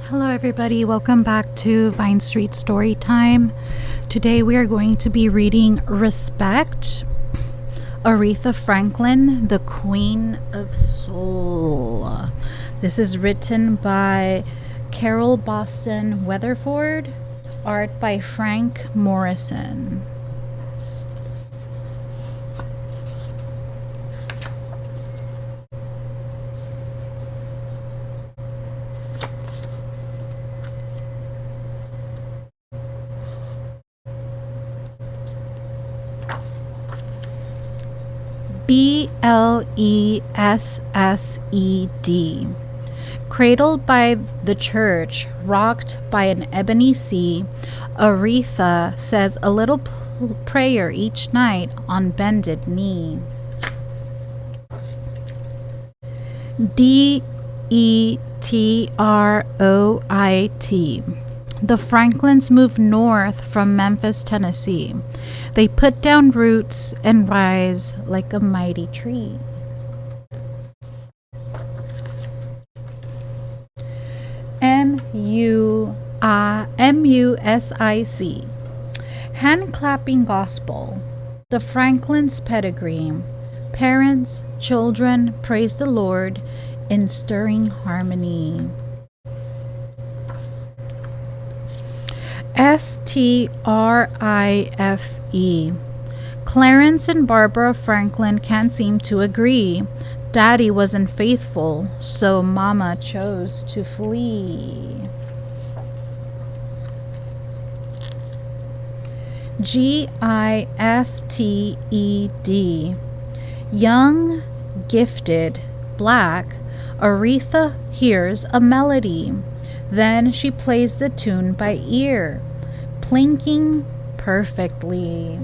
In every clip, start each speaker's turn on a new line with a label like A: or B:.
A: Hello everybody, welcome back to Vine Street Storytime. Today we are going to be reading Respect, Aretha Franklin, the Queen of Soul. This is written by Carol Boston Weatherford, art by Frank Morrison. Blessed. Cradled by the church, rocked by an ebony sea, Aretha says a little prayer each night on bended knee. Detroit. The Franklins moved north from Memphis, Tennessee. They put down roots and rise like a mighty tree. Music. Hand-clapping gospel. The Franklins' pedigree. Parents, children, praise the Lord in stirring harmony. Strife. Clarence and Barbara Franklin can't seem to agree. Daddy wasn't faithful, so Mama chose to flee. Gifted. Young, gifted, black, Aretha hears a melody. Then she plays the tune by ear, plinking perfectly.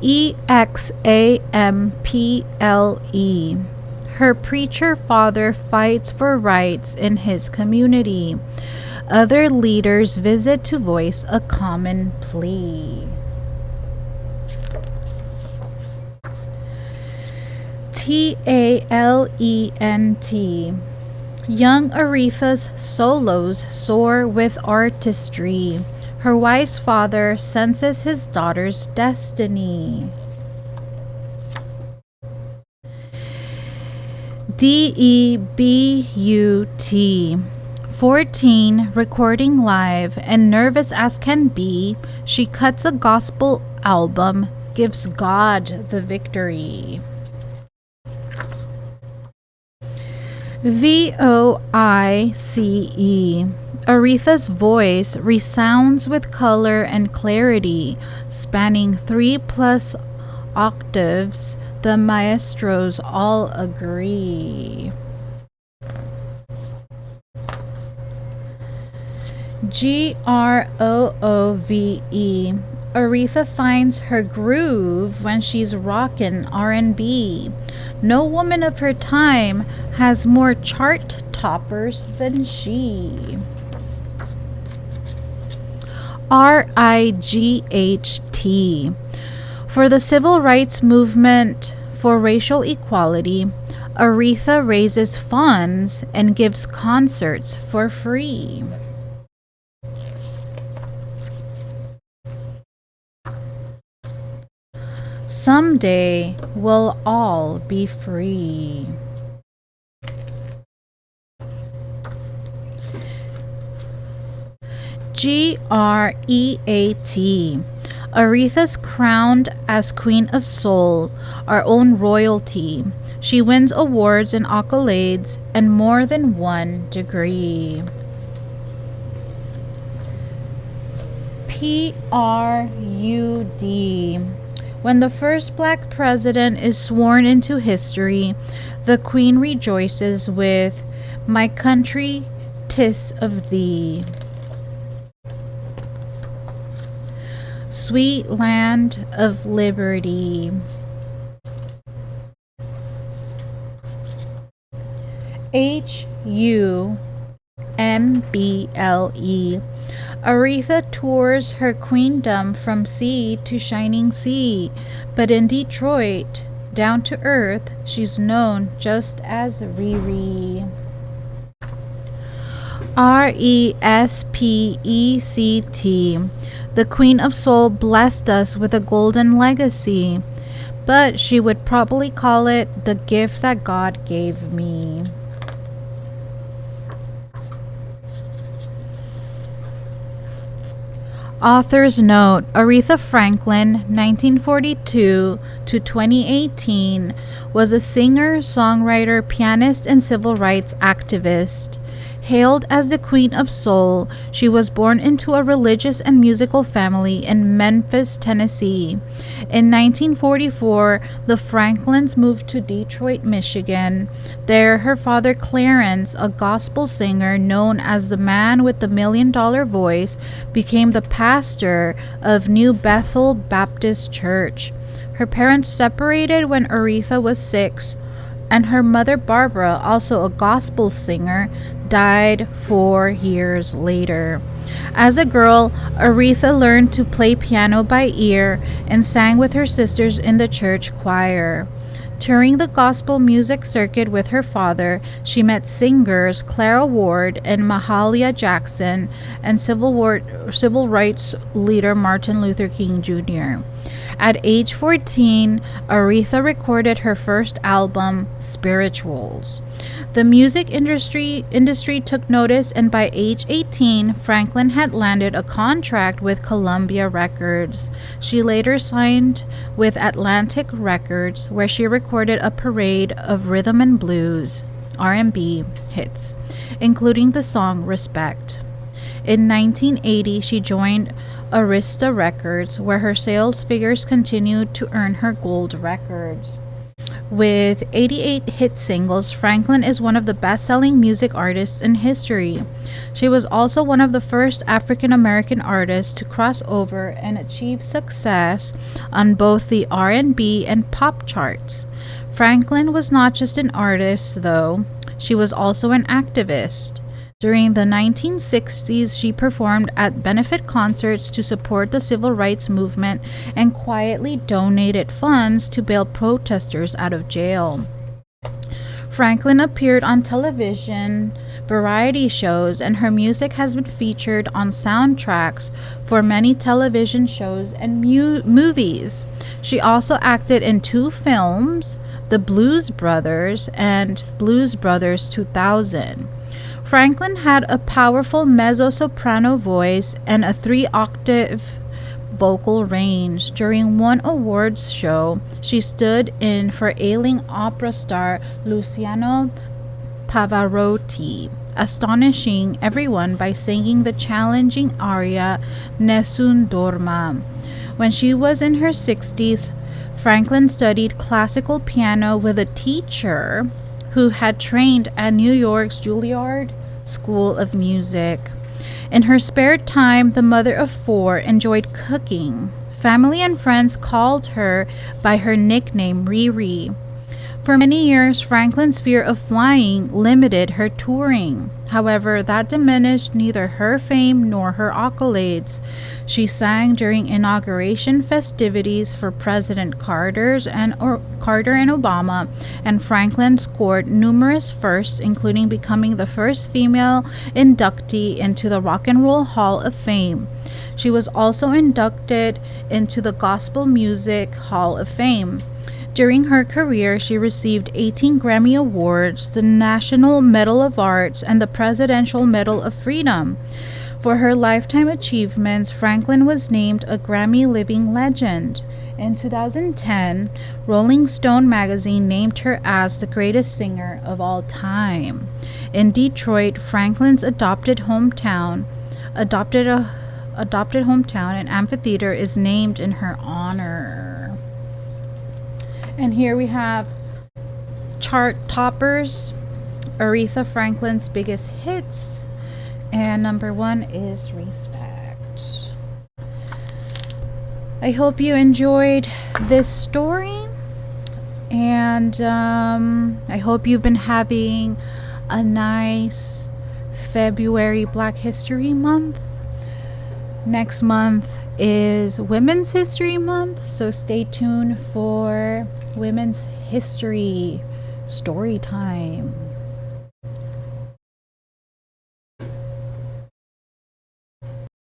A: Example. Her preacher father fights for rights in his community. Other leaders visit to voice a common plea. Talent. Young Aretha's solos soar with artistry. Her wise father senses his daughter's destiny. Debut. 14, recording live, and nervous as can be, she cuts a gospel album, gives God the victory. Voice. Aretha's voice resounds with color and clarity, spanning 3+ octaves. The maestros all agree. Groove. Aretha finds her groove when she's rockin' R&B. No woman of her time has more chart toppers than she. Right. For the civil rights movement for racial equality, Aretha raises funds and gives concerts for free. Someday we'll all be free. Great. Aretha's crowned as Queen of Soul, our own royalty. She wins awards and accolades and more than one degree. Proud. When the first black president is sworn into history, the Queen rejoices with, "My country, 'tis of thee." Sweet land of liberty. Humble. Aretha tours her queendom from sea to shining sea, but in Detroit, down to earth, she's known just as Riri. Respect. The Queen of Soul blessed us with a golden legacy, but she would probably call it the gift that God gave me. Author's note: Aretha Franklin, 1942 to 2018, was a singer, songwriter, pianist, and civil rights activist. Hailed as the Queen of Soul, she was born into a religious and musical family in Memphis, Tennessee. In 1944, the Franklins moved to Detroit, Michigan. There, her father Clarence, a gospel singer known as the Man with the $1 Million Voice, became the pastor of New Bethel Baptist Church. Her parents separated when Aretha was 6, and her mother Barbara, also a gospel singer, died 4 years later. As a girl, Aretha learned to play piano by ear and sang with her sisters in the church choir. Touring the gospel music circuit with her father, she met singers Clara Ward and Mahalia Jackson and civil rights leader Martin Luther King Jr. At age 14, Aretha recorded her first album, Spirituals. The music industry took notice, and by age 18, Franklin had landed a contract with Columbia Records. She later signed with Atlantic Records, where she recorded a parade of rhythm and blues, R&B hits, including the song Respect. In 1980, she joined Arista Records, where her sales figures continued to earn her gold records. With 88 hit singles, Franklin is one of the best-selling music artists in history. She was also one of the first African-American artists to cross over and achieve success on both the R&B and pop charts. Franklin was not just an artist, though. She was also an activist. During the 1960s, she performed at benefit concerts to support the civil rights movement and quietly donated funds to bail protesters out of jail. Franklin appeared on television, variety shows, and her music has been featured on soundtracks for many television shows and movies. She also acted in 2 films, The Blues Brothers and Blues Brothers 2000. Franklin had a powerful mezzo-soprano voice and a 3-octave vocal range. During one awards show, she stood in for ailing opera star Luciano Pavarotti, astonishing everyone by singing the challenging aria Nessun Dorma. When she was in her 60s, Franklin studied classical piano with a teacher who had trained at New York's Juilliard School of Music. In her spare time, the mother of 4 enjoyed cooking. Family and friends called her by her nickname Riri. For many years, Franklin's fear of flying limited her touring. However, that diminished neither her fame nor her accolades. She sang during inauguration festivities for President Carter and Obama, and Franklin scored numerous firsts, including becoming the first female inductee into the Rock and Roll Hall of Fame. She was also inducted into the Gospel Music Hall of Fame. During her career, she received 18 Grammy Awards, the National Medal of Arts, and the Presidential Medal of Freedom. For her lifetime achievements, Franklin was named a Grammy Living Legend. In 2010, Rolling Stone magazine named her as the greatest singer of all time. In Detroit, Franklin's adopted hometown, an amphitheater is named in her honor. And here we have chart toppers, Aretha Franklin's biggest hits, and number 1 is Respect. I hope you enjoyed this story, and I hope you've been having a nice February Black History Month. Next month is Women's History Month, so stay tuned for Women's History Storytime.